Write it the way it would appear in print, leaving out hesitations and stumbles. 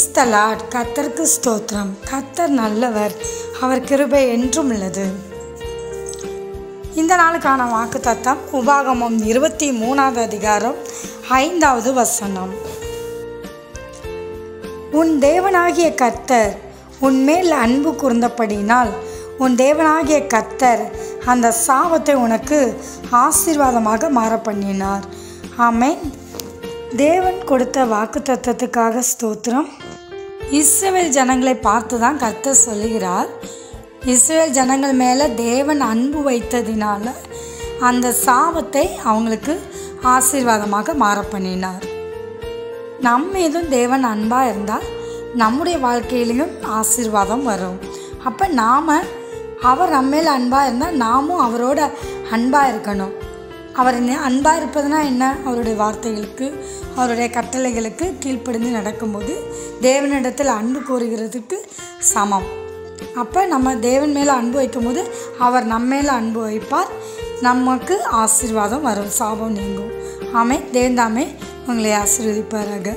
Praise the Lord. கர்த்தருக்கு ஸ்தோத்திரம். கர்த்தர் நல்லவர், அவர் கிருபை என்றும் உள்ளது. இந்த நாளுக்கான வாக்குத்தத்தம் உபாகமம் 23வது அதிகாரம் 5வது வசனம். உன் தேவனாகிய கர்த்தர் உன்மேல் அன்பு கூர்ந்தபடியினால் உன் தேவனாகிய கர்த்தர் அந்த சாபத்தை உனக்கு ஆசீர்வாதமாக மாற பண்ணினார். ஆமென். தேவன் கொடுத்த வாக்குத்தத்தத்துக்காக ஸ்தோத்திரம். இஸ்ரவேல் ஜனங்களை பார்த்து தான் கர்த்தர் சொல்லுகிறார். இஸ்ரவேல் ஜனங்கள் மேலே தேவன் அன்பு வைத்ததினால அந்த சாபத்தை அவங்களுக்கு ஆசீர்வாதமாக மாற பண்ணினார். நம்ம மீதும் தேவன் அன்பாக இருந்தால் நம்முடைய வாழ்க்கையிலையும் ஆசீர்வாதம் வரும். அப்போ அவர் நம்ம மேல் அன்பாக இருந்தால் நாமும் அவரோட அன்பாக இருக்கணும். அவர் அன்பாக இருப்பதுனா என்ன? அவருடைய வார்த்தைகளுக்கு, அவருடைய கட்டளைகளுக்கு கீழ்ப்படிந்து நடக்கும்போது தேவனிடத்தில் அன்பு கோருகிறதுக்கு சமம். அப்போ நம்ம தேவன் மேலே அன்பு வைக்கும்போது அவர் நம்ம மேலே அன்பு வைப்பார். நமக்கு ஆசீர்வாதம் வரும், சாபம் நீங்கும். ஆமென். தேவன் தாமே உங்களை ஆசீர்வதிப்பாராக.